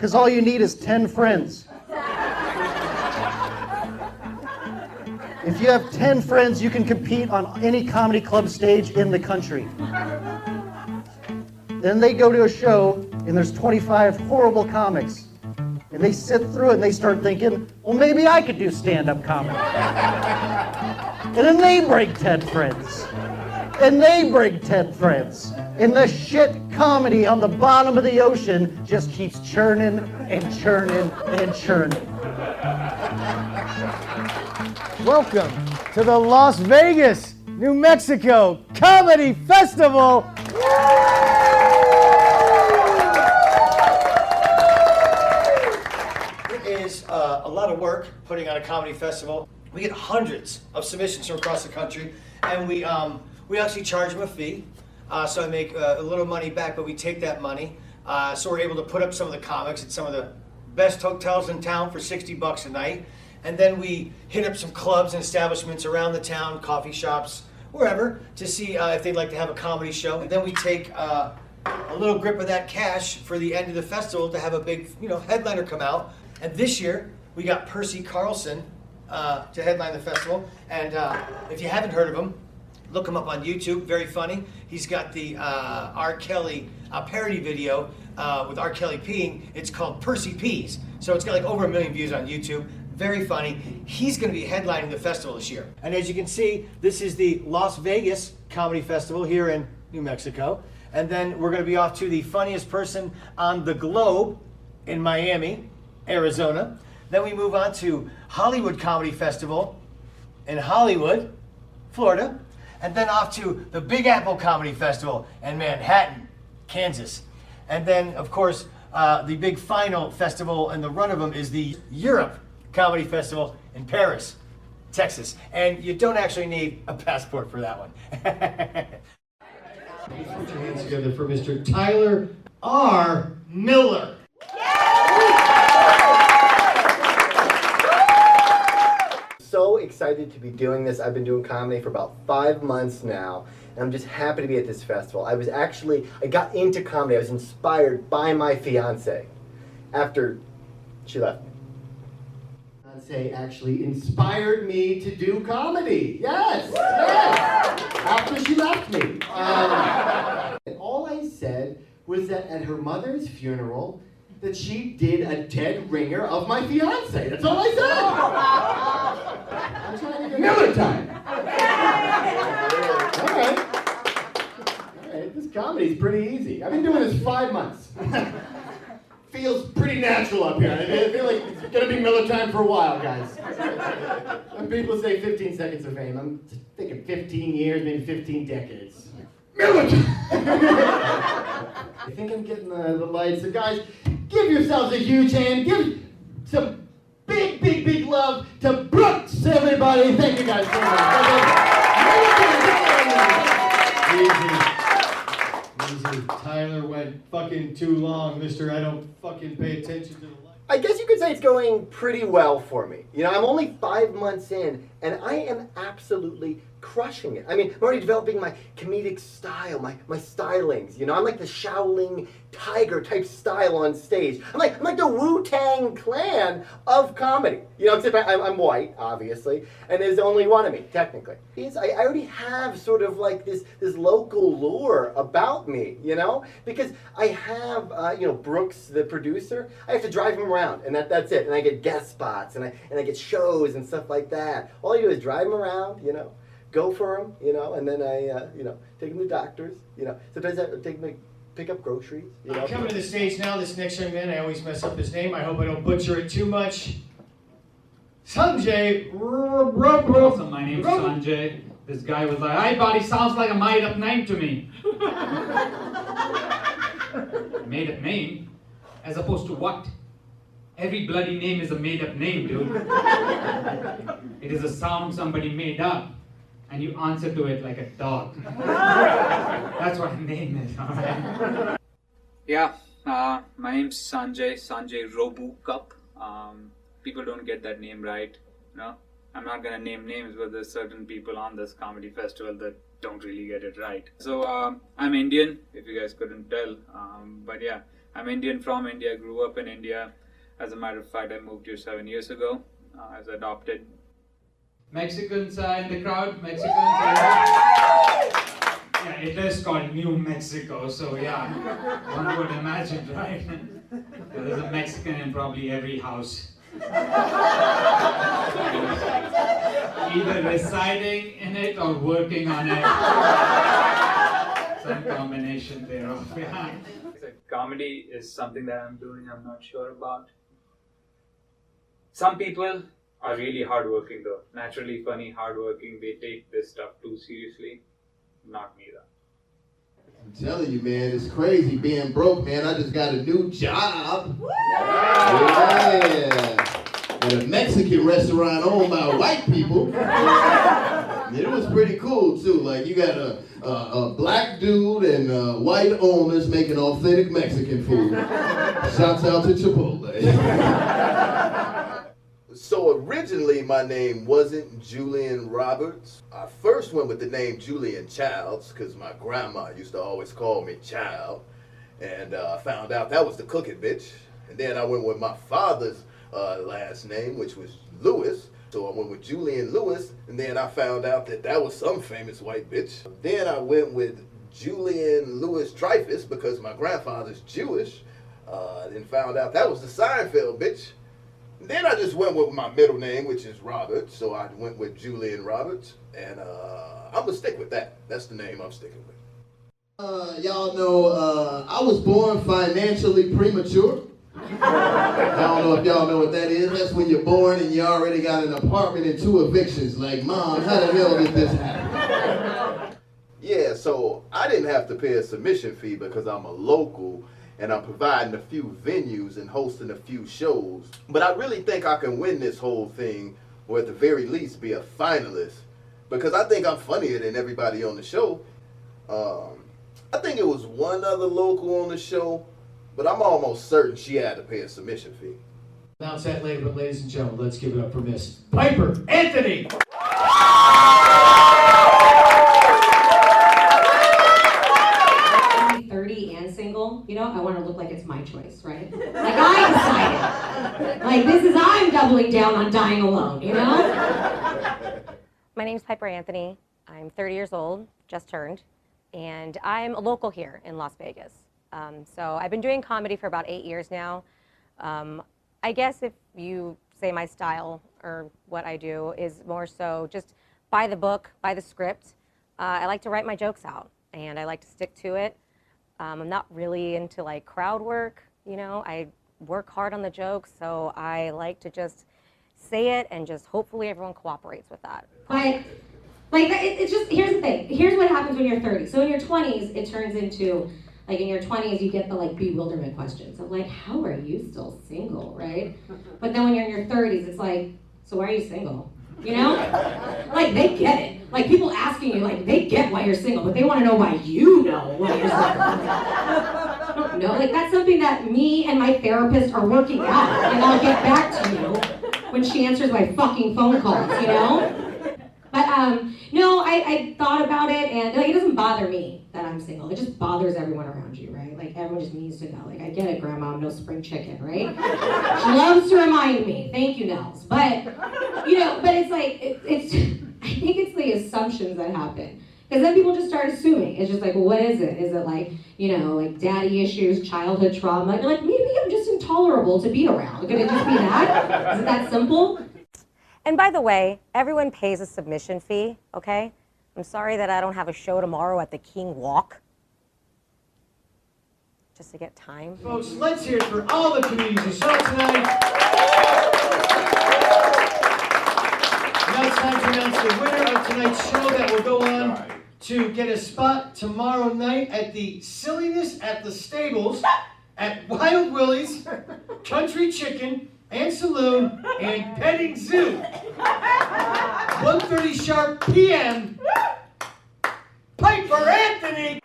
Because all you need is 10 friends. If you have 10 friends, you can compete on any comedy club stage in the country. Then they go to a show, and there's 25 horrible comics. And they sit through it, and they start thinking, well, maybe I could do stand-up comedy. And then they break 10 friends. And they break 10 friends. And the shit comedy on the bottom of the ocean just keeps churning and churning and churning. Welcome to the Las Vegas, New Mexico Comedy Festival. It is a lot of work putting on a comedy festival. We get hundreds of submissions from across the country, and we actually charge them a fee. So I make a little money back, but we take that money. So we're able to put up some of the comics at some of the best hotels in town for $60 a night. And then we hit up some clubs and establishments around the town, coffee shops, wherever, to see if they'd like to have a comedy show. And then we take a little grip of that cash for the end of the festival to have a big, headliner come out. And this year, we got Percy Carlson to headline the festival. And if you haven't heard of him, look him up on YouTube, very funny. He's got the R. Kelly parody video with R. Kelly peeing. It's called Percy Pees. So it's got like over 1 million views on YouTube. Very funny. He's going to be headlining the festival this year. And as you can see, this is the Las Vegas Comedy Festival here in New Mexico. And then we're going to be off to the funniest person on the globe in Miami, Arizona. Then we move on to Hollywood Comedy Festival in Hollywood, Florida. And then off to the Big Apple Comedy Festival in Manhattan, Kansas. And then, of course, the big final festival and the run of them is the Europe Comedy Festival in Paris, Texas. And you don't actually need a passport for that one. Please put your hands together for Mr. Tyler R. Miller. So excited to be doing this. I've been doing comedy for about 5 months now, and I'm just happy to be at this festival. I got into comedy. I was inspired by my fiance after she left me. Fiance actually inspired me to do comedy. Yes. After she left me. And all I said was that at her mother's funeral, that she did a dead ringer of my fiance. That's all I said. I'm trying to get Miller time. All right, this comedy's pretty easy. I've been doing this 5 months. Feels pretty natural up here. I feel like it's gonna be Miller time for a while, guys. When people say 15 seconds of fame, I'm thinking 15 years, maybe 15 decades. Miller time! I think I'm getting the lights. So guys, give yourselves a huge hand. Give some big love to Brooks, everybody. Thank you guys so much. Easy. Tyler went fucking too long, Mr. I don't fucking pay attention to the light. I guess you could say it's going pretty well for me. I'm only 5 months in, and I am absolutely crushing it. I mean, I'm already developing my comedic style, my stylings. I'm like the Shaolin tiger type style on stage. I'm like the Wu-Tang Clan of comedy. Except I'm white, obviously, and there's only one of me, technically. I already have sort of like this local lure about me, because I have, Brooks, the producer. I have to drive him around, and that's it. And I get guest spots, and I get shows and stuff like that. All I do is drive him around, go for him, and then I, take him to doctors, sometimes I take him to pick up groceries, Coming to the stage now, this next young man, I always mess up his name. I hope I don't butcher it too much. Sanjay. So my name's Sanjay. This guy was like, "Hi, buddy, sounds like a made-up name to me." Made-up name? As opposed to what? Every bloody name is a made-up name, dude. It is a sound somebody made up, and you answer to it like a dog. That's what a name is, alright? Yeah, my name's Sanjay Robu Cup. People don't get that name right, I'm not gonna name names, but there's certain people on this comedy festival that don't really get it right. So I'm Indian, if you guys couldn't tell, but yeah, I'm Indian from India, grew up in India. As a matter of fact, I moved here 7 years ago. I was adopted. Mexicans are in the crowd. Mexicans are. Yeah, it is called New Mexico, so yeah, one would imagine, right? There's a Mexican in probably every house. Either residing in it or working on it. Some combination thereof. Yeah. Comedy is something that I'm doing, I'm not sure about. Some people are really hardworking though. Naturally funny, hardworking, they take this stuff too seriously. Not me though. I'm telling you, man, it's crazy being broke, man. I just got a new job. Yeah. At a Mexican restaurant owned by white people. And it was pretty cool, too. Like, you got a black dude and white owners making authentic Mexican food. Shouts out to Chipotle. So originally my name wasn't Julian Roberts. I first went with the name Julian Childs because my grandma used to always call me Child. And I found out that was the cooking bitch. And then I went with my father's last name, which was Lewis. So I went with Julian Lewis, and then I found out that that was some famous white bitch. Then I went with Julian Louis Dreyfus because my grandfather's Jewish. Then found out that was the Seinfeld bitch. Then I just went with my middle name, which is Robert, so I went with Julian Roberts, and I'm gonna stick with that. That's the name I'm sticking with. Y'all know I was born financially premature. I don't know if y'all know what that is. That's when you're born and you already got an apartment and 2 evictions. Like, Mom, how the hell did this happen? Yeah, so I didn't have to pay a submission fee because I'm a local and I'm providing a few venues and hosting a few shows. But I really think I can win this whole thing, or at the very least be a finalist, because I think I'm funnier than everybody on the show. I think it was one other local on the show, but I'm almost certain she had to pay a submission fee. Announce that later, but ladies and gentlemen, let's give it up for Miss Piper Anthony. 30 and single, you know, I want to look like it's my choice, right? Like I decided. Like I'm doubling down on dying alone, you know? My name's Piper Anthony. I'm 30 years old, just turned, and I'm a local here in Las Vegas. So I've been doing comedy for about 8 years now. I guess if you say my style or what I do is more so just by the book, by the script. I like to write my jokes out, and I like to stick to it. I'm not really into like crowd work, you know. I work hard on the jokes, so I like to just say it and just hopefully everyone cooperates with that. But like it's just, here's the thing. Here's what happens when you're 30. So in your 20s, it turns into, like in your 20s, you get the like bewilderment questions of like, how are you still single, right? But then when you're in your 30s, it's like, so why are you single? You know? Like they get it. Like people asking you, like they get why you're single, but they want to know why you know why you're single. I don't know. Like that's something that me and my therapist are working out, and I'll get back to you when she answers my fucking phone calls, you know? But no, I thought about it, and like, it doesn't bother me that I'm single. It just bothers everyone around you, right? Like everyone just needs to know. Like I get it, Grandma, I'm no spring chicken, right? She loves to remind me. Thank you, Nels. But you know, but it's like it's. I think it's the assumptions that happen. Because then people just start assuming. It's just like, well, what is it? Is it like, you know, like daddy issues, childhood trauma? You're like, maybe I'm just intolerable to be around. Could it just be that? Is it that simple? And by the way, everyone pays a submission fee, okay? I'm sorry that I don't have a show tomorrow at the King Walk. Just to get time. Folks, let's hear it for all the comedians who saw tonight. Now it's time to announce the winner of tonight's show that will go on to get a spot tomorrow night at the Silliness at the Stables at Wild Willie's, Country Chicken and Saloon and Petting Zoo. 1:30 sharp p.m. Piper Anthony!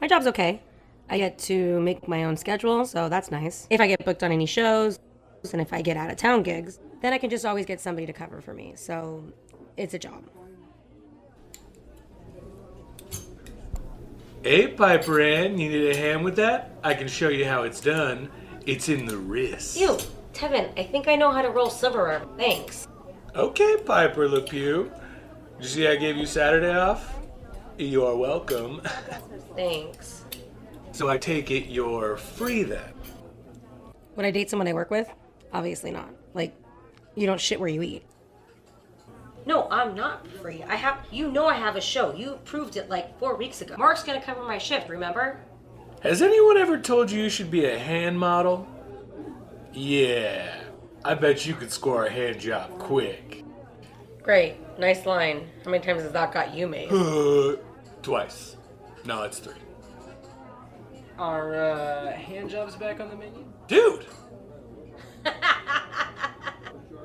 My job's okay. I get to make my own schedule, so that's nice. If I get booked on any shows, and if I get out of town gigs, then I can just always get somebody to cover for me. So it's a job. Hey, Piper Ann, you need a hand with that? I can show you how it's done. It's in the wrist. Ew, Tevin, I think I know how to roll silverware. Thanks. Okay, Piper LePew. Did you see I gave you Saturday off? You are welcome. Thanks. So I take it you're free then? Would I date someone I work with? Obviously not. Like, you don't shit where you eat. No, I'm not free. I have a show. You proved it like 4 weeks ago. Mark's gonna cover my shift, remember? Has anyone ever told you you should be a hand model? Yeah, I bet you could score a hand job quick. Great, nice line. How many times has that got you made? Twice. No, it's 3. Are hand jobs back on the menu? Dude!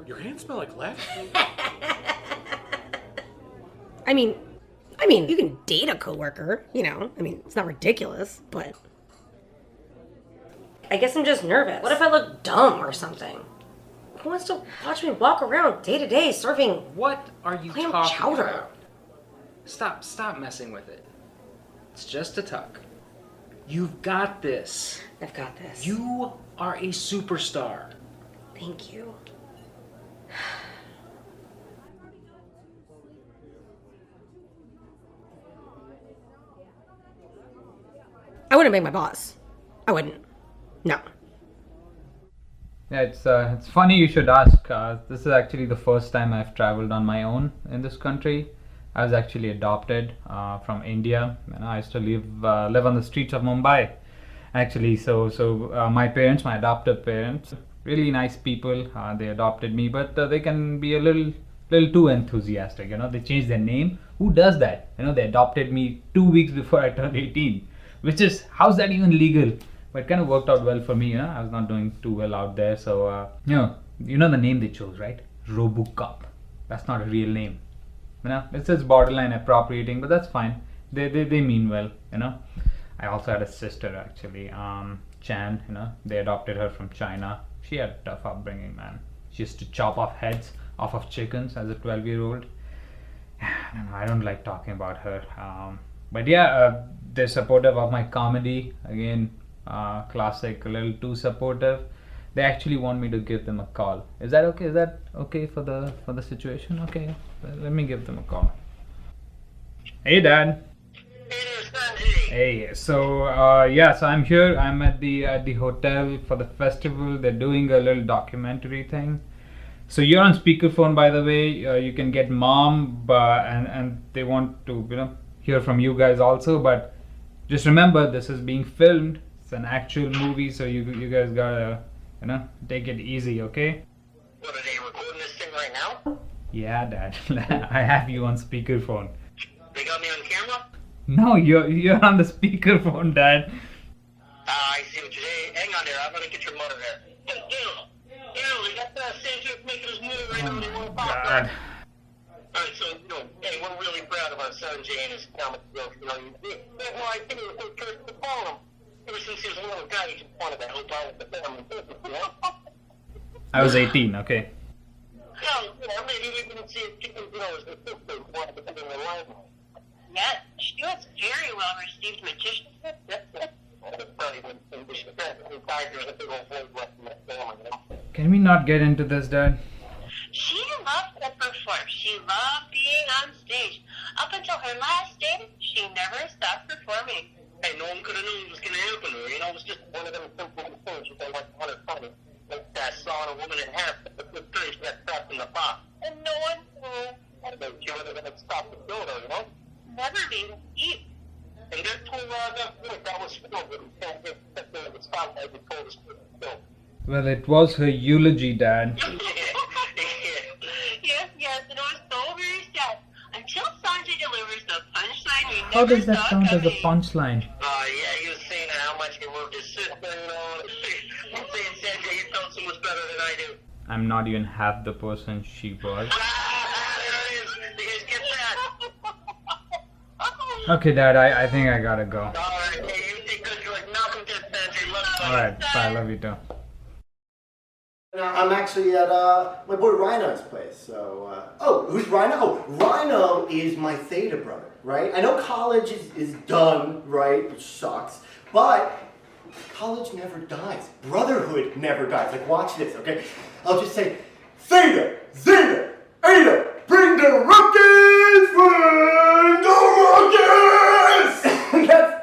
Your hands smell like lavender. I mean, you can date a coworker, you know. I mean, it's not ridiculous, but I guess I'm just nervous. What if I look dumb or something? Who wants to watch me walk around day to day serving What are you clam talking chowder? about? Stop messing with it. It's just a tuck. You've got this. I've got this. You are a superstar. Thank you. I wouldn't make my boss. I wouldn't. No. Yeah, it's funny you should ask. This is actually the first time I've traveled on my own in this country. I was actually adopted from India, and I used to live on the streets of Mumbai. Actually, so my parents, my adoptive parents, really nice people. They adopted me, but they can be a little too enthusiastic. You know, they changed their name. Who does that? You know, they adopted me 2 weeks before I turned 18, which is, how's that even legal? But it kind of worked out well for me. You know, I was not doing too well out there. So you know the name they chose, right? Robocop. That's not a real name. You know, it's borderline appropriating, but that's fine. They mean well. You know, I also had a sister actually, Chan. You know, they adopted her from China. She had a tough upbringing, man. She used to chop off heads off of chickens as a 12-year-old. I don't like talking about her. But yeah, they're supportive of my comedy. Again, classic, a little too supportive. They actually want me to give them a call. Is that okay? Is that okay for the situation? Okay, let me give them a call. Hey, Dad. Hey, so yeah, so I'm here. I'm at the hotel for the festival. They're doing a little documentary thing. So you're on speakerphone, by the way. You can get Mom, and they want to hear from you guys also. But just remember, this is being filmed. It's an actual movie, so you guys gotta take it easy, okay? What, are they recording this thing right now? Yeah, Dad. I have you on speakerphone. They got me on camera? No, you're on the speakerphone, Dad. I see what you're saying. Hang on there, I'm gonna get your mother there. Hey, Dale, we got the Sanjay making his movie right now. They want to pop that. Alright, so, hey, we're really proud of our son Jay and his comic book. Well, I think it was so church to follow him. Ever since he was a little guy, he just wanted that whole time with the family business, you know? I was 18, okay. Well, maybe we can see if chicken, as the sister wanted to put in the limelight. Yeah, she was very well received magician. Can we not get into this, Dad? She loved to perform. She loved being on stage. Up until her last day, she never stopped performing. Hey, no one could have known it was going to happen to her. It was just one of them simple things that they like to funny. Like that sawing a woman in half, but the good thing she got trapped in the box. And no one knew. She would have been stopped the builder, Never been eat. And they're told that was filmed, but we can't get the spotlight and told us to film. Well, it was her eulogy, Dad. Yes, and it was so very sad. Until Sanjay delivers the punchline we How never does that saw count as a coming. punchline? Yeah, he was saying how much he loved his sister, He's saying, Sanjay, you felt so much better than I do. I'm not even half the person she was. Okay, Dad, I think I gotta go. Alright, Alright, bye, love you too. I'm actually at my boy Rhino's place, so... who's Rhino? Oh, Rhino is my Theta brother, right? I know college is done, right, which sucks, but college never dies. Brotherhood never dies. Like, watch this, okay? I'll just say, Theta, Zeta, Eta, bring the rookies, bring the rookies!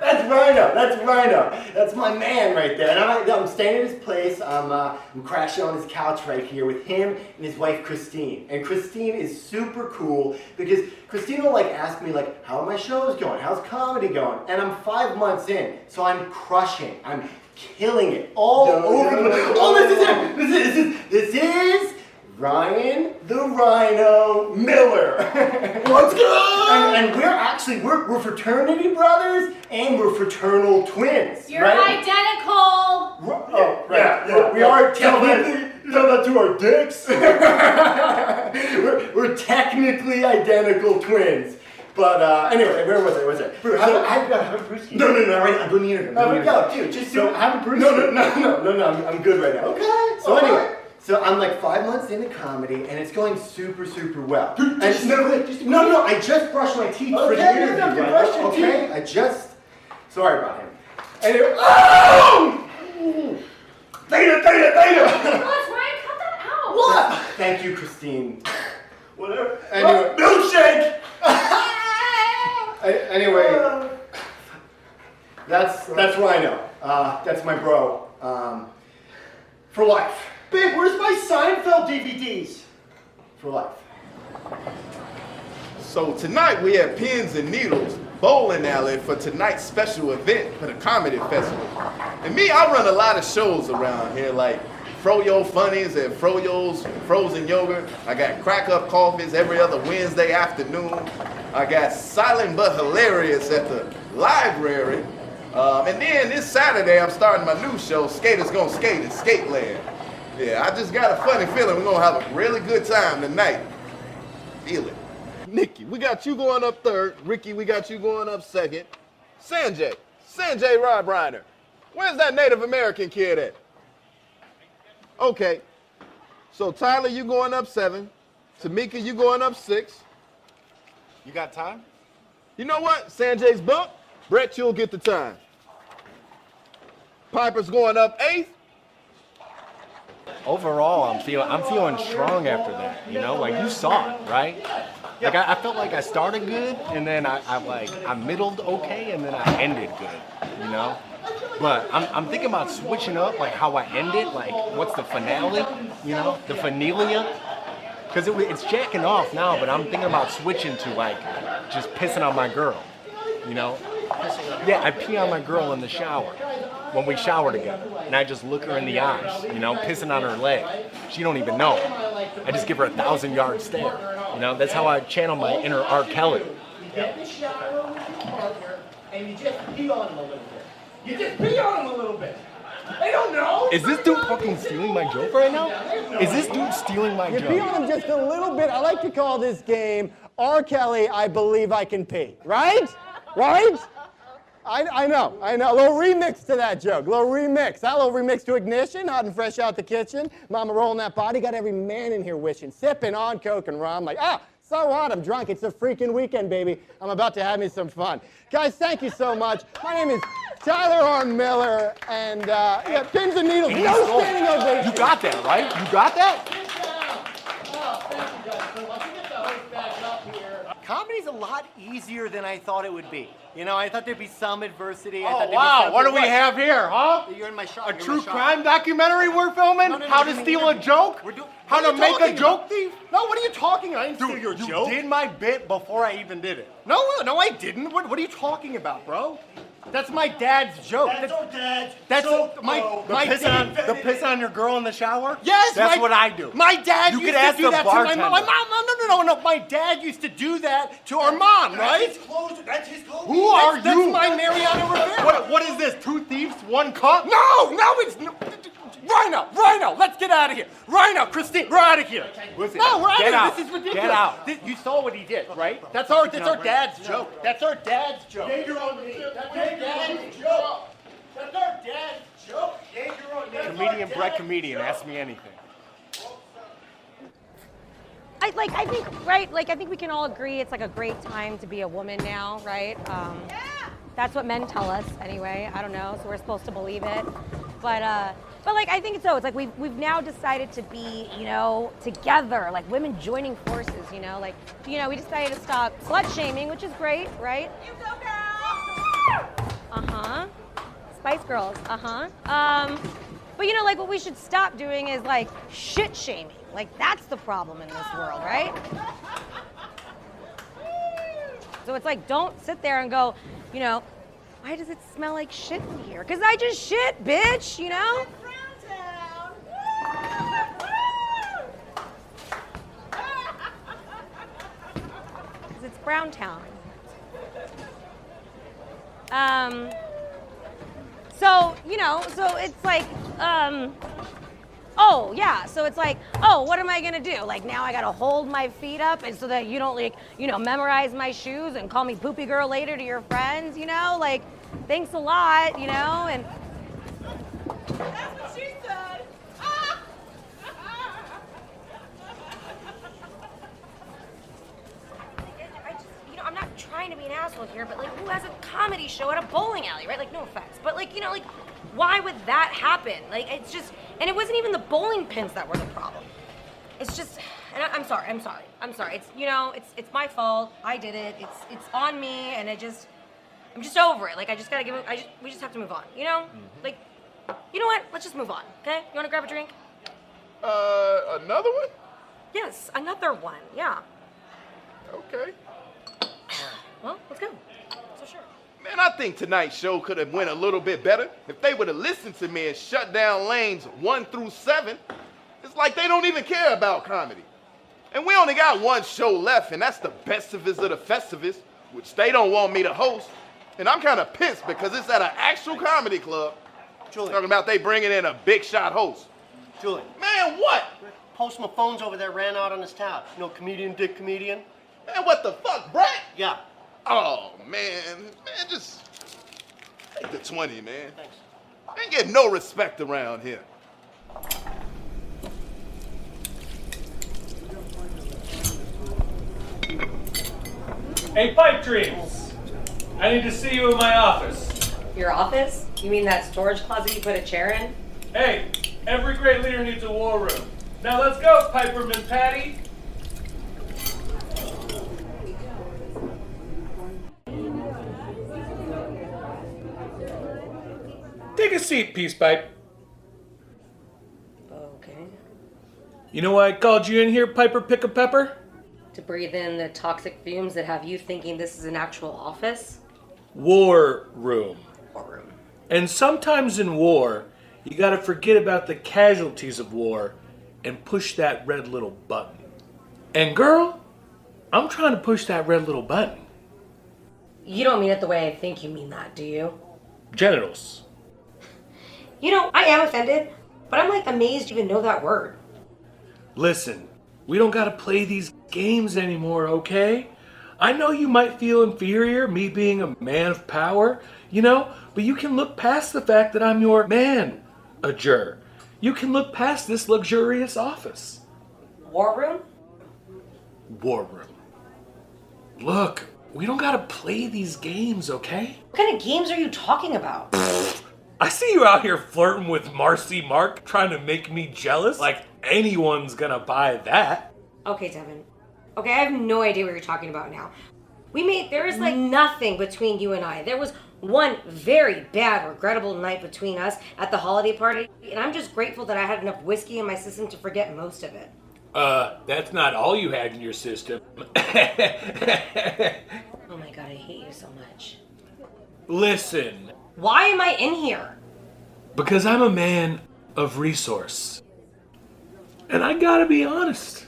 That's Rhino, that's Rhino. That's my man right there. And I'm staying at his place. I'm crashing on his couch right here with him and his wife Christine. And Christine is super cool because Christine will like ask me like, how are my shows going? How's comedy going? And I'm 5 months in, so I'm crushing. I'm killing it all over the place. Oh, this is him. This is Ryan the Rhino Miller. What's good? And we're fraternity brothers and we're fraternal twins. You're right? identical. Oh, right. Yeah. We are technically. You tell that to our dicks? we're technically identical twins. But anyway, where was it? Bruce, have a brewski. No, right, I'm doing the interview. Go, dude, just have a brewski. No, I'm good right now. Okay. So anyway. So I'm like 5 months into comedy, and it's going super, super well. No, I just brushed my teeth for the interview. Okay, sorry about him. Anyway, Theta! What, Ryan? Cut that out. What? Thank you, Christine. Whatever. Anyway, milkshake! Anyway, that's Rhino. That's my bro. For life. Babe, where's my Seinfeld DVDs? For life. So tonight we have Pins and Needles bowling alley for tonight's special event for the comedy festival. And me, I run a lot of shows around here like Froyo Funnies and Froyo's Frozen Yogurt. I got Crack Up Coffees every other Wednesday afternoon. I got Silent But Hilarious at the library. And then this Saturday I'm starting my new show, Skaters Gonna Skate at Skateland. Yeah, I just got a funny feeling we're gonna have a really good time tonight. Feel it. Nikki, we got you going up third. Ricky, we got you going up second. Sanjay Robriner. Where's that Native American kid at? Okay. So Tyler, you going up 7. Tamika, you going up 6. You got time? You know what? Sanjay's bump. Brett, you'll get the time. Piper's going up 8th. Overall, I'm feeling strong after that. You know, like you saw it, right? Like I felt like I started good, and then I middled okay, and then I ended good. You know, but I'm thinking about switching up, like how I ended, like what's the finale? You know, the finalia. Because it's jacking off now, but I'm thinking about switching to like just pissing on my girl. You know? Yeah, I pee on my girl in the shower when we shower together, and I just look her in the eyes, you know, pissing on her leg. She don't even know. I just give her a 1,000-yard stare. You know, that's how I channel my inner R. Kelly. You get in the shower with your partner, and you just pee on him a little bit. You just pee on him a little bit. They don't know. Is this dude fucking stealing my joke right now? Is this dude stealing my joke? You pee on him just a little bit. I like to call this game R. Kelly, I Believe I Can Pee. Right? Right? I know. A little remix to that joke. A little remix. That little remix to Ignition, hot and fresh out the kitchen. Mama rolling that body. Got every man in here wishing. Sipping on Coke and rum. Like, so what? I'm drunk. It's a freaking weekend, baby. I'm about to have me some fun. Guys, thank you so much. My name is Tyler R. Miller. And, Pins and Needles. No standing ovation. You got that, right? You got that? Comedy's a lot easier than I thought it would be. You know, I thought there'd be some adversity. Oh, wow. What do we have here, huh? You're in my shop. A true crime documentary we're filming? How to steal a joke? How to make a joke thief? No, what are you talking about? I didn't steal your joke. You did my bit before I even did it. No, I didn't. What are you talking about, bro? That's my dad's joke. That's our dad's joke, The piss on your girl in the shower? Yes, that's what I do. My dad used to do that to my mom. No. My dad used to do that to our mom, right? That's his clothes. Who are you? That's my Mariana Rivera. What is this? 2 thieves, 1 cup? No, it's Rhino, let's get out of here. Rhino, Christine, we're out of here. Listen, no, we're out of here. This is ridiculous. Get out. You saw what he did, right? That's our dad's joke. That's our dad's joke. That's our dad's joke. That's our dad's joke. right comedian. Ask me anything. I think, right, like, I think we can all agree it's like a great time to be a woman now, right? That's what men tell us anyway. I don't know, so we're supposed to believe it. But like, I think so. It's like we've now decided to be, you know, together, like women joining forces, you know, like, you know, we decided to stop slut shaming, which is great, right? You go, girl! Uh-huh. Spice Girls, uh-huh. But you know, like, what we should stop doing is like shit shaming. Like, that's the problem in this world, right? So it's like, don't sit there and go, you know, why does it smell like shit in here? Because I just shit, bitch, you know? Because it's Browntown. So, you know, so it's like, oh, yeah, so it's like, oh, what am I gonna do? Like, now I gotta hold my feet up and so that you don't, like, you know, memorize my shoes and call me poopy girl later to your friends, you know? Like, thanks a lot, you know? And That's what she said. I just, you know, I'm not trying to be an asshole here, but like, who has a comedy show at a bowling alley, right? Like, no offense, but like, you know, like, why would that happen? Like, it's just, and it wasn't even the bowling pins that were the problem. It's just, and I'm sorry. It's, you know, it's my fault. I did it. It's on me, and I'm just over it. Like, I just gotta we just have to move on. You know, like, you know what? Let's just move on. Okay? You wanna grab a drink? Another one? Yes, another one. Yeah. Okay. Well, let's go. So sure. Man, I think tonight's show could have went a little bit better if they would have listened to me and shut down lanes 1 through 7. It's like they don't even care about comedy. And we only got one show left, and that's the Bestivus of the Festivus, which they don't want me to host. And I'm kind of pissed because it's at an actual comedy club. Julian. Talking about they bringing in a big shot host. Julian. Man, what? Post my phone's over there ran out on his tab. You know, comedian, dick comedian. Man, what the fuck, Brett? Yeah. Oh, man, just take the 20, man. Thanks. Ain't getting no respect around here. Hey, Pipe Dreams! I need to see you in my office. Your office? You mean that storage closet you put a chair in? Hey, every great leader needs a war room. Now let's go, Piperman Patty. Take a seat, Peace Pipe. Okay. You know why I called you in here, Piper Pick a Pepper? To breathe in the toxic fumes that have you thinking this is an actual office? War room. War room. And sometimes in war, you gotta forget about the casualties of war and push that red little button. And girl, I'm trying to push that red little button. You don't mean it the way I think you mean that, do you? Genitals. You know, I am offended, but I'm like amazed you even know that word. Listen, we don't gotta play these games anymore, okay? I know you might feel inferior, me being a man of power, you know, but you can look past the fact that I'm your manager. You can look past this luxurious office. War room? War room. Look, we don't gotta play these games, okay? What kind of games are you talking about? I see you out here flirting with Marcy Mark, trying to make me jealous. Like anyone's gonna buy that. Okay, Devin. Okay, I have no idea what you're talking about now. There is like nothing between you and I. There was one very bad, regrettable night between us at the holiday party, and I'm just grateful that I had enough whiskey in my system to forget most of it. That's not all you had in your system. Oh my god, I hate you so much. Listen. Why am I in here? Because I'm a man of resource. And I gotta be honest.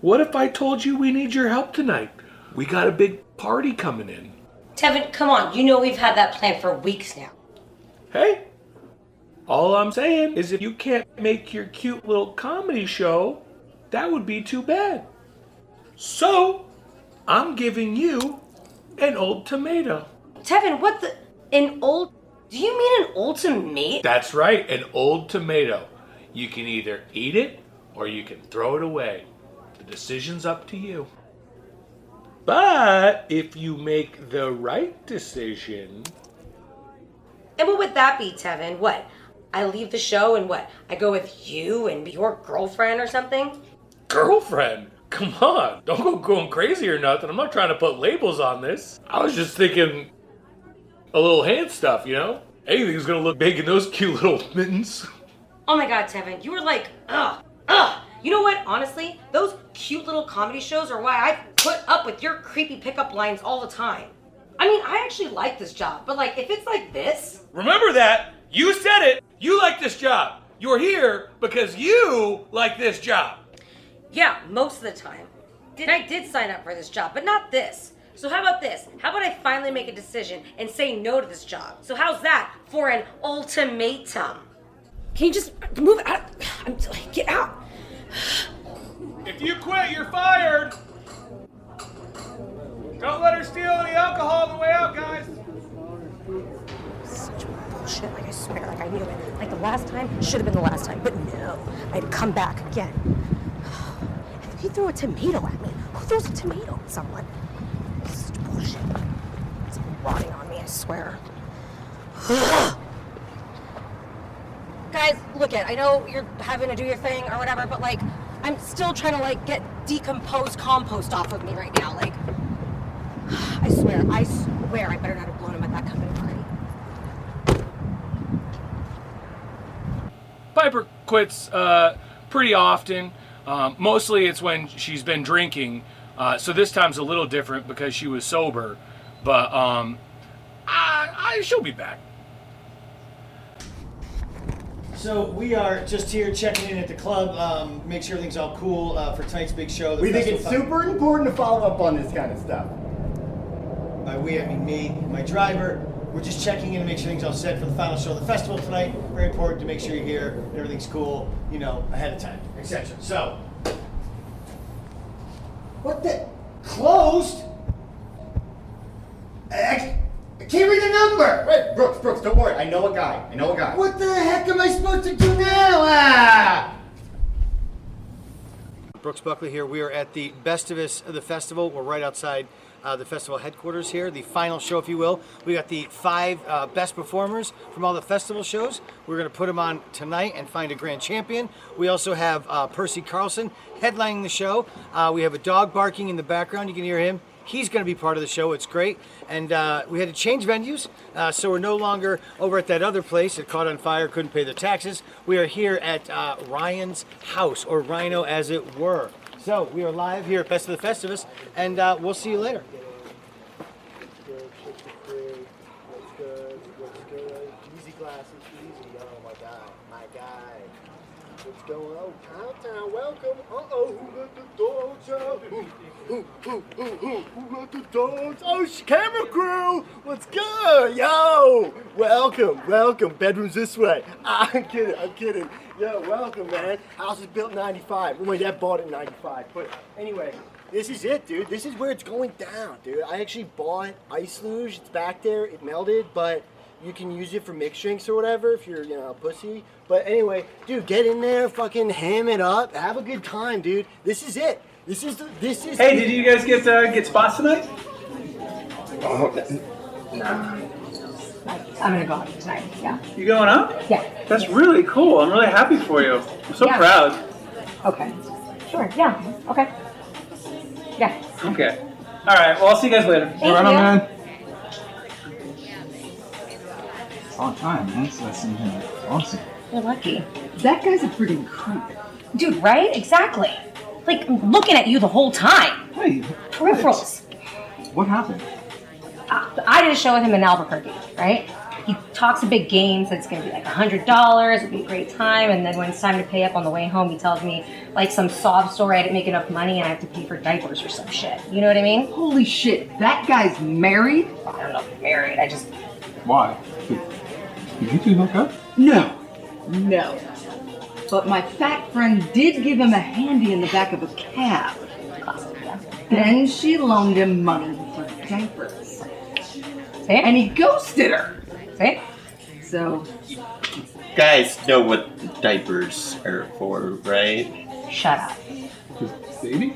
What if I told you we need your help tonight? We got a big party coming in. Tevin, come on. You know we've had that plan for weeks now. Hey, all I'm saying is if you can't make your cute little comedy show, that would be too bad. So, I'm giving you an old tomato. Tevin, what the... An old Do you mean an ultimatum? That's right, an old tomato. You can either eat it or you can throw it away. The decision's up to you. But if you make the right decision... And what would that be, Tevin? What? I leave the show and what? I go with you and your girlfriend or something? Girlfriend? Come on, don't go going crazy or nothing. I'm not trying to put labels on this. I was just thinking a little hand stuff, you know? Anything's gonna look big in those cute little mittens. Oh my god, Tevin, you were like, ugh. You know what, honestly, those cute little comedy shows are why I put up with your creepy pickup lines all the time. I mean, I actually like this job, but like, if it's like this... Remember that! You said it! You like this job! You're here because you like this job! Yeah, most of the time. I did sign up for this job, but not this. So how about this? How about I finally make a decision and say no to this job? So how's that for an ultimatum? Can you just move out? Get out. If you quit, you're fired! Don't let her steal any alcohol on the way out, guys! Such bullshit, like I swear, like I knew it. Like the last time should have been the last time, but no. I'd come back again. He threw a tomato at me. Who throws a tomato at someone? Such bullshit. It's rotting on me, I swear. Guys, look I know you're having to do your thing or whatever, but like, I'm still trying to like get decomposed compost off of me right now. Like, I swear, I better not have blown him at that company party. Piper quits pretty often. Mostly it's when she's been drinking. So this time's a little different because she was sober. But she'll be back. So we are just here checking in at the club, make sure everything's all cool for tonight's big show. We think it's super important to follow up on this kind of stuff. By we, I mean me, my driver. We're just checking in to make sure everything's all set for the final show of the festival tonight. Very important to make sure you're here and everything's cool, you know, ahead of time, etc. So, what the? Closed? I can't read the number! Wait, Brooks, don't worry. I know a guy. What the heck am I supposed to do now? Brooks Buckley here. We are at the Bestivus of the festival. We're right outside the festival headquarters here, the final show, if you will. We got the 5 best performers from all the festival shows. We're going to put them on tonight and find a grand champion. We also have Percy Carlson headlining the show. We have a dog barking in the background. You can hear him. He's going to be part of the show. It's great. And we had to change venues, so we're no longer over at that other place that caught on fire, couldn't pay their taxes. We are here at Ryan's house, or Rhino as it were. So we are live here at Best of the Festivus, and we'll see you later. Easy glasses, easy. Oh my guy. What's going on? Cowtown, welcome. Uh-oh, who let the dogs out? Who let the dogs? Oh, camera crew, what's good? Yo, welcome. Bedroom's this way. I'm kidding. Yo, welcome, man. House was built in 95. Wait, that bought in 95. But anyway, this is it, dude. This is where it's going down, dude. I actually bought ice luge. It's back there. It melted, but you can use it for mixed drinks or whatever if you're, a pussy. But anyway, dude, get in there, fucking ham it up, have a good time, dude. This is it. This is. Hey, did you guys get spots tonight? Oh, nah. I'm gonna go out tonight, yeah. You going out? Yeah. That's really cool. I'm really happy for you. I'm so proud. Okay. Sure, yeah. Okay. Yeah. Okay. All right. Well, I'll see you guys later. Thank you. Man. On time, man. So that's awesome. You're lucky. That guy's a freaking creep. Dude, right? Exactly. Like, I'm looking at you the whole time. Hey. Peripherals. What happened? I did a show with him in Albuquerque, right? He talks a big game, said it's gonna be like $100, it'll be a great time, and then when it's time to pay up on the way home, he tells me like some sob story, I didn't make enough money and I have to pay for diapers or some shit. You know what I mean? Holy shit, that guy's married? I don't know if he's married, I just... Why? Did you two hook up? No. But my fat friend did give him a handy in the back of a cab. Then she loaned him money for diapers. See? And he ghosted her. See? so. Guys know what diapers are for, right? Shut up. Baby?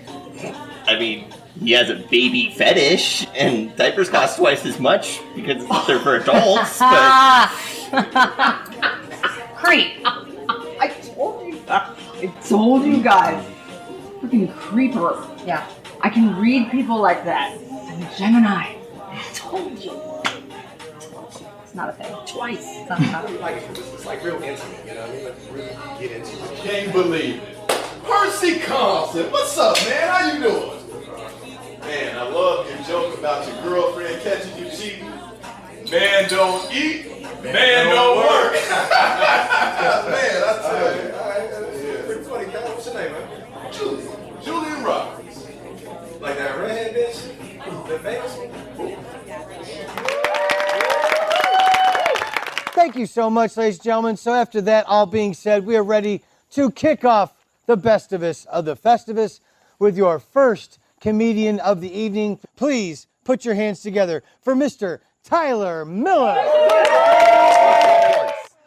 I mean, he has a baby fetish, and diapers cost twice as much because they're for adults, but... Creep! I told you that. I told you guys. Freaking creeper. Yeah. I can read people like that. I'm a Gemini. I told you. It's not a thing. Twice. It's not It's like real intimate, you know what I mean? Like really get into it. Can't believe it. Percy Compton, what's up, man? How you doing? Man, I love your joke about your girlfriend catching you cheating. Man don't eat, man don't work. Man, I tell you. All right, that's pretty funny, guy. What's your name, man? Julian Roberts. Like that redhead bitch? That famous one? Thank you so much, ladies and gentlemen. So after that all being said, we are ready to kick off the Bestivus of the Festivus with your first comedian of the evening. Please put your hands together for Mr. Tyler Miller.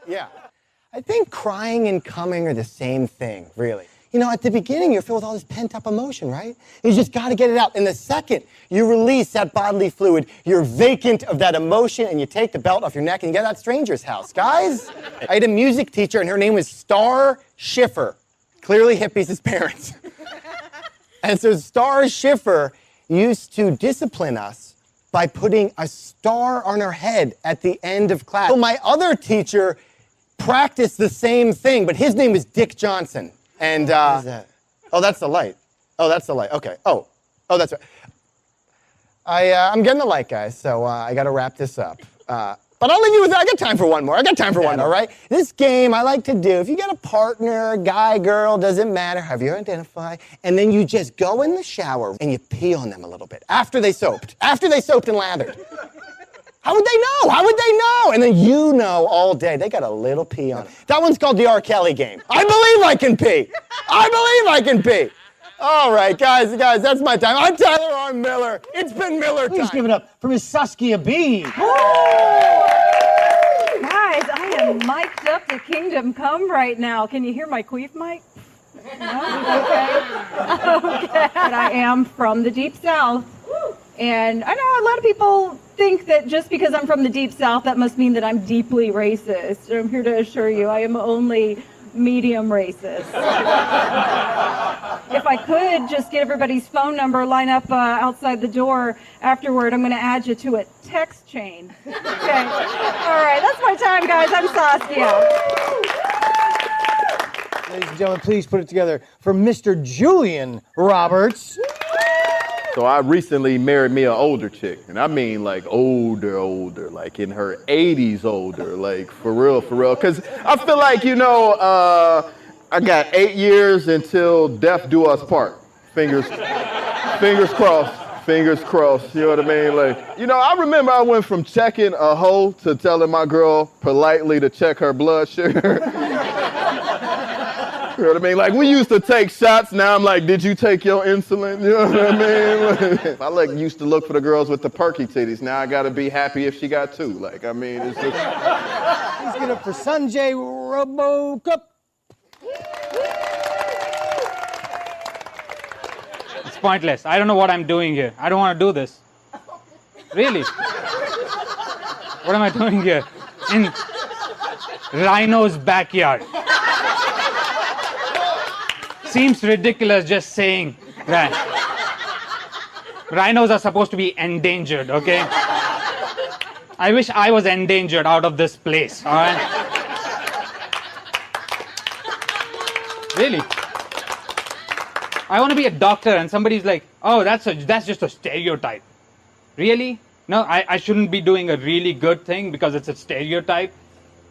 Yeah. I think crying and coming are the same thing, really. You know, at the beginning, you're filled with all this pent-up emotion, right? You just got to get it out. And the second you release that bodily fluid, you're vacant of that emotion, and you take the belt off your neck and you get out of that stranger's house. Guys, I had a music teacher, and her name was Star Schiffer. Clearly hippies as parents. And so Star Schiffer used to discipline us by putting a star on her head at the end of class. So my other teacher practiced the same thing, but his name was Dick Johnson. And, what is that? Oh, that's the light. Oh, that's the light. Okay. Oh, that's right. I'm getting the light, guys, so I got to wrap this up. But I'll leave you with that. I got time for one more. All right? This game I like to do, if you get a partner, guy, girl, doesn't matter, however you identify, and then you just go in the shower and you pee on them a little bit after they soaped and lathered. How would they know? And then you know all day, they got a little pee on it. That one's called the R. Kelly game. I believe I can pee. All right, guys, that's my time. I'm Tyler R. Miller. It's been Miller time. Please give it up for Miss Saskia B. Guys, I am mic'd up to Kingdom Come right now. Can you hear my queef mic? No? Okay. But I am from the Deep South. And I know a lot of people think that just because I'm from the Deep South, that must mean that I'm deeply racist. I'm here to assure you I am only medium racist. If I could just get everybody's phone number, line up outside the door afterward, I'm going to add you to a text chain. Okay. All right, that's my time, guys. I'm Saskia. Ladies and gentlemen, please put it together for Mr. Julian Roberts. So I recently married me an older chick, and I mean like older, like in her 80s older, like for real. Because I feel like, you know, I got 8 years until death do us part. Fingers crossed, you know what I mean? Like, you know, I remember I went from checking a hoe to telling my girl politely to check her blood sugar. You know what I mean? Like, we used to take shots. Now I'm like, did you take your insulin? You know what I mean? I used to look for the girls with the perky titties. Now I got to be happy if she got two. Like, I mean, it's just... Please get up for Sanjay Robocup. It's pointless. I don't know what I'm doing here. I don't want to do this. Really? What am I doing here? In Rhino's backyard. Seems ridiculous just saying that. Rhinos are supposed to be endangered, okay? I wish I was endangered out of this place, all right? Really? I want to be a doctor and somebody's like, oh, that's just a stereotype. Really? No, I shouldn't be doing a really good thing because it's a stereotype?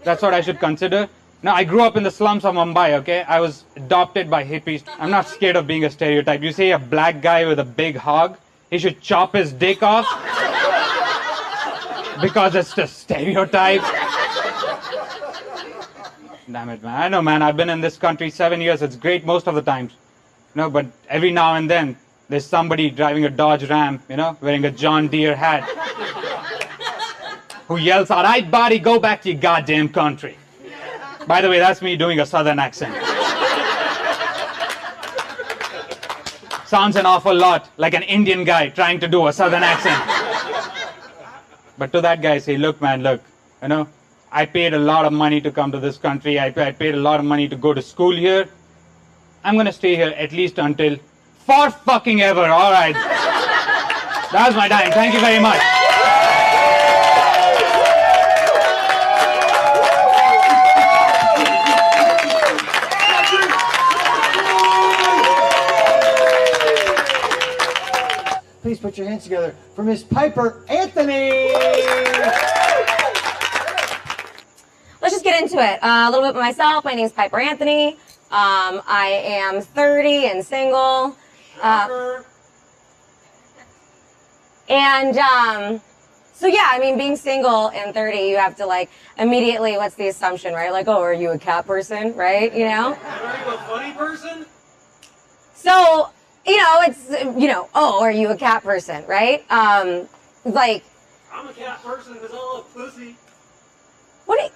That's what I should consider? No, I grew up in the slums of Mumbai, okay? I was adopted by hippies. I'm not scared of being a stereotype. You say a black guy with a big hog, he should chop his dick off because it's the stereotype. Damn it, man. I know, man. I've been in this country 7 years. It's great most of the times. No, but every now and then, there's somebody driving a Dodge Ram, you know, wearing a John Deere hat. who yells out, "Hey, buddy, go back to your goddamn country." By the way, that's me doing a southern accent. Sounds an awful lot like an Indian guy trying to do a southern accent. But to that guy, I say, look, man, look, you know, I paid a lot of money to come to this country. I paid a lot of money to go to school here. I'm going to stay here at least until for fucking ever, all right? That was my time. Thank you very much. Please put your hands together for Miss Piper Anthony. Let's just get into it. A little bit about myself. My name's Piper Anthony. I am 30 and single. So yeah, I mean, being single and 30, you have to like immediately, what's the assumption, right? Like, oh, are you a cat person, right? You know? Are you a funny person? So, you know, it's, you know, oh, are you a cat person, right? Like, I'm a cat person because I love pussy. what do you,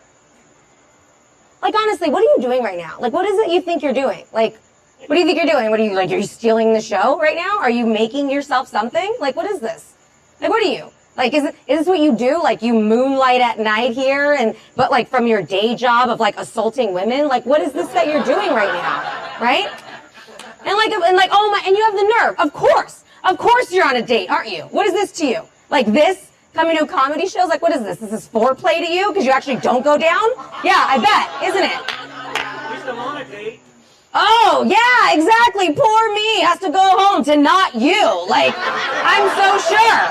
like, honestly, what are you doing right now? Like, what is it you think you're doing? Like, what do you think you're doing? What are you, like, are you stealing the show right now? Are you making yourself something? Like, what is this? Like, what are you? Like, is this what you do? Like, you moonlight at night here, but like from your day job of like assaulting women? Like, what is this that you're doing right now? Right? And like, oh my, and you have the nerve. Of course you're on a date, aren't you? What is this to you? Like this? Coming to comedy shows? Like, what is this? This is foreplay to you? Because you actually don't go down? Yeah, I bet, isn't it? At least I'm on a date. Oh, yeah, exactly. Poor me has to go home to not you. Like, I'm so sure.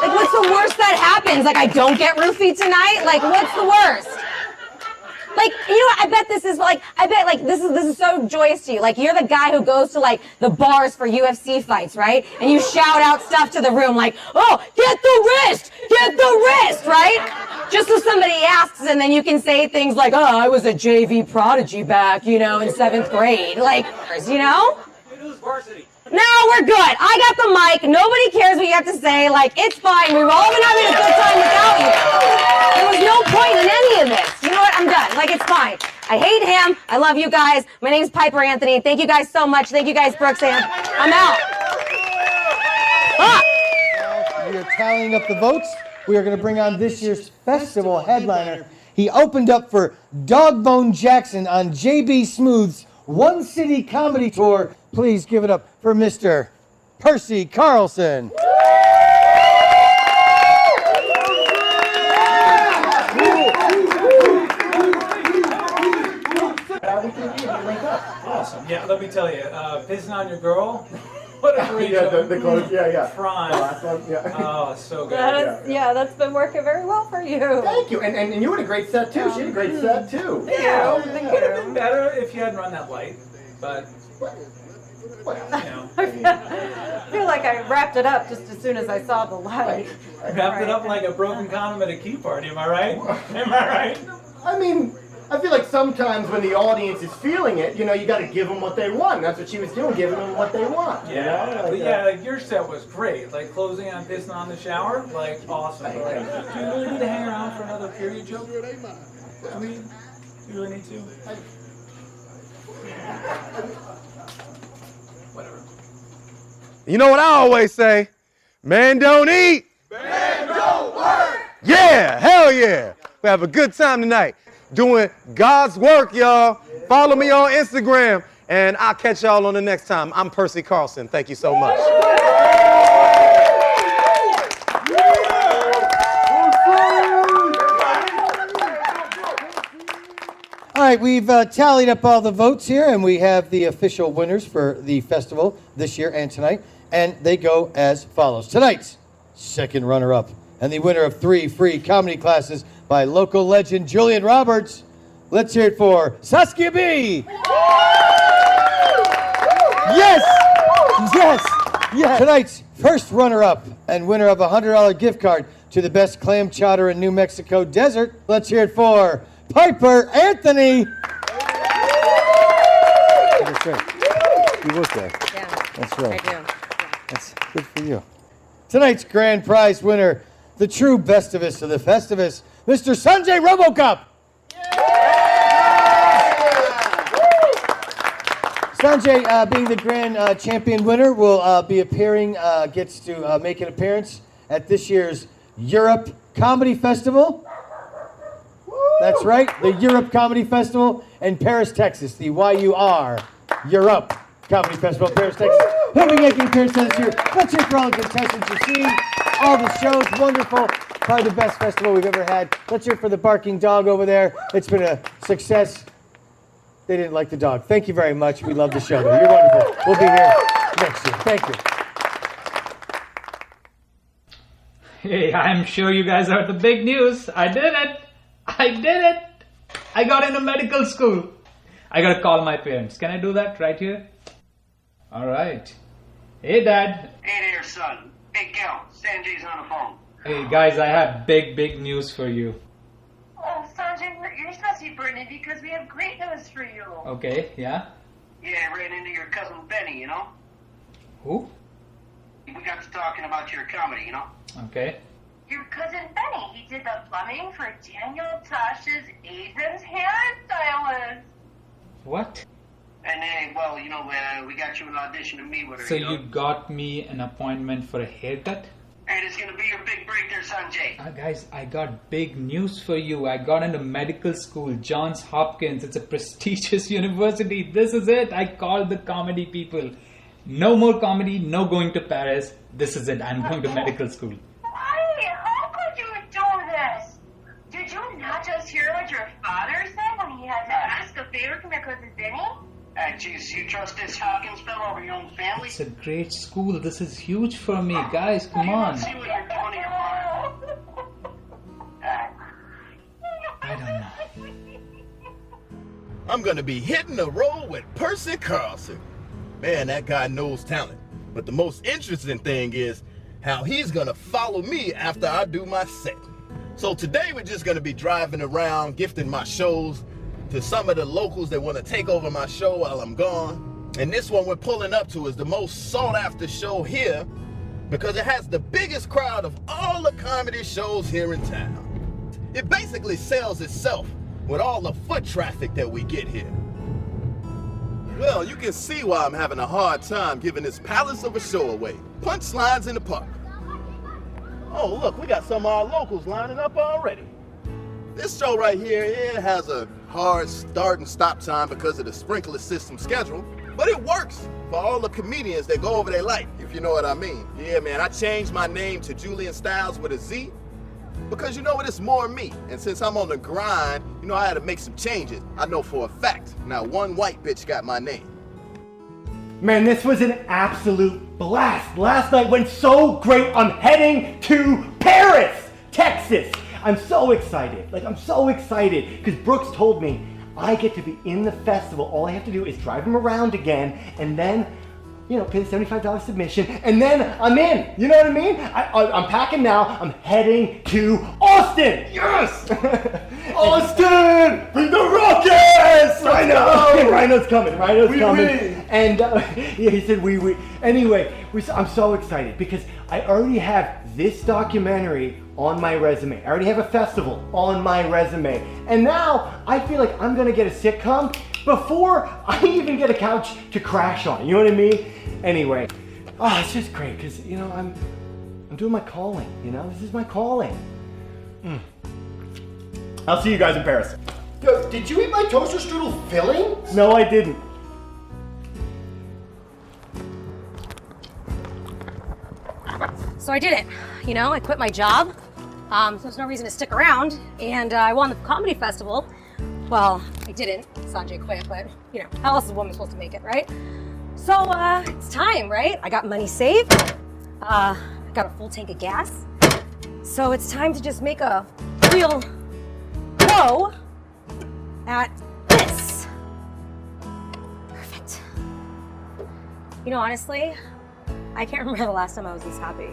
Like, what's the worst that happens? Like, I don't get roofied tonight? Like, what's the worst? Like, you know what? I bet this is this is so joyous to you. Like, you're the guy who goes to like the bars for UFC fights, right? And you shout out stuff to the room like, oh, get the wrist, right? Just so somebody asks, and then you can say things like, oh, I was a JV prodigy back, you know, in 7th grade. Like, you know? Who's varsity? No, we're good. I got the mic. Nobody cares what you have to say. Like, it's fine. We've all been having a good time without you. There was no point in any of this. You know what? I'm done. Like, it's fine. I hate him. I love you guys. My name's Piper Anthony. Thank you guys so much. Thank you guys, Brooks. I'm out. We are tallying up the votes. We are going to bring on this year's festival headliner. He opened up for Dogbone Jackson on JB Smooth's One City Comedy Tour. Please give it up for Mr. Percy Carlson. Awesome. Yeah, let me tell you, pissing on your girl. What a great joke. the clothes, yeah. Prime. Oh, so good. That's been working very well for you. Thank you. And you had a great set too. She had a great set too. Yeah, it could have been better if you hadn't run that light, but you know. I feel like I wrapped it up just as soon as I saw the light. Wrapped it up like a broken condom at a key party. Am I right? Am I right? I mean, I feel like sometimes when the audience is feeling it, you know, you got to give them what they want. That's what she was doing, giving them what they want. Yeah, you know? but yeah, like your set was great. Like closing on pissing on the shower, like awesome. But, like, do you really need to hang around for another period joke? I mean, you really need to. Whatever. You know what I always say? Man don't eat. Man don't work. Yeah, hell yeah. We have a good time tonight doing God's work, y'all. Follow me on Instagram, and I'll catch y'all on the next time. I'm Percy Carlson. Thank you so much. All right, we've tallied up all the votes here, and we have the official winners for the festival this year and tonight, and they go as follows. Tonight's second runner-up and the winner of 3 free comedy classes by local legend Julian Roberts. Let's hear it for Saskia B. Yes. Tonight's first runner-up and winner of a $100 gift card to the best clam chowder in New Mexico desert. Let's hear it for Piper Anthony. That's right. You work there. Yeah. That's right. I do. That's good for you. Tonight's grand prize winner, the true bestivus of the Festivus, Mr. Sanjay RoboCop. Sanjay, being the grand champion winner, will be appearing, gets to make an appearance at this year's Europe Comedy Festival. That's right, the Europe Comedy Festival in Paris, Texas, the YUR Europe Comedy Festival in Paris, Texas. He'll be making an appearance this year. Let's hear for all the contestants you've seen. All the shows, wonderful. Probably the best festival we've ever had. Let's hear for the barking dog over there. It's been a success. They didn't like the dog. Thank you very much. We love the show, though. You're wonderful. We'll be here next year. Thank you. Hey, I'm sure you guys heard the big news. I did it. I did it. I got into medical school. I gotta call my parents. Can I do that right here? All right. Hey, Dad. Hey there, son. Big gal. Sanjay's on the phone. Hey, guys, I have big news for you. Oh, Sanjay, you're supposed to be burning because we have great news for you. Okay, yeah? Yeah, I ran into your cousin Benny, you know? Who? We got to talking about your comedy, you know? Okay. Your cousin Benny, he did the plumbing for Daniel Tosh's Aiden's hairstylist. What? And then, well, you know, we got you an audition to meet with her. So you know? you got me an appointment for a haircut? And it's gonna be your big break there, Sanjay. Guys, I got big news for you. I got into medical school, Johns Hopkins. It's a prestigious university. This is it. I called the comedy people. No more comedy, no going to Paris. This is it. I'm going to medical school. Why? How could you do this? Did you not just hear what your father said when he had to ask a favor from your cousin Benny? Jeez, you trust this Hopkins fellow over your own family? It's a great school. This is huge for me. Guys, come on. See what you're doing here, I don't know. I'm gonna be hitting the road with Percy Carlson. Man, that guy knows talent. But the most interesting thing is how he's gonna follow me after I do my set. So today we're just gonna be driving around, gifting my shows to some of the locals that wanna take over my show while I'm gone. And this one we're pulling up to is the most sought after show here because it has the biggest crowd of all the comedy shows here in town. It basically sells itself with all the foot traffic that we get here. Well, you can see why I'm having a hard time giving this palace of a show away. Punchlines in the park. Oh, look, we got some of our locals lining up already. This show right here, it has a hard start and stop time because of the sprinkler system schedule, but it works for all the comedians that go over their life, if you know what I mean. Yeah, man, I changed my name to Julian Styles with a Z because you know what, it's more me. And since I'm on the grind, you know, I had to make some changes. I know for a fact, now one white bitch got my name. Man, this was an absolute blast. Last night went so great. I'm heading to Paris, Texas. I'm so excited. I'm so excited because Brooks told me I get to be in the festival. All I have to do is drive him around again and then, you know, pay the $75 submission and then I'm in. You know what I mean? I'm packing now. I'm heading to Austin. Yes! Austin! Bring the rockets! I know. Rhino's coming. Rhino's coming. And yeah, he said we. Anyway, I'm so excited because I already have this documentary on my resume. I already have a festival on my resume. And now I feel like I'm gonna get a sitcom before I even get a couch to crash on. You know what I mean? Anyway, it's just great because, you know, I'm doing my calling, you know? This is my calling. I'll see you guys in Paris. Yo, did you eat my toaster strudel filling? No, I didn't. So I did it. You know, I quit my job. So there's no reason to stick around. And I won the comedy festival. Well, I didn't. Sanjay quit, but you know, how else is a woman supposed to make it, right? So it's time, right? I got money saved. I got a full tank of gas. So it's time to just make a real go at this. Perfect. You know, honestly, I can't remember the last time I was this happy.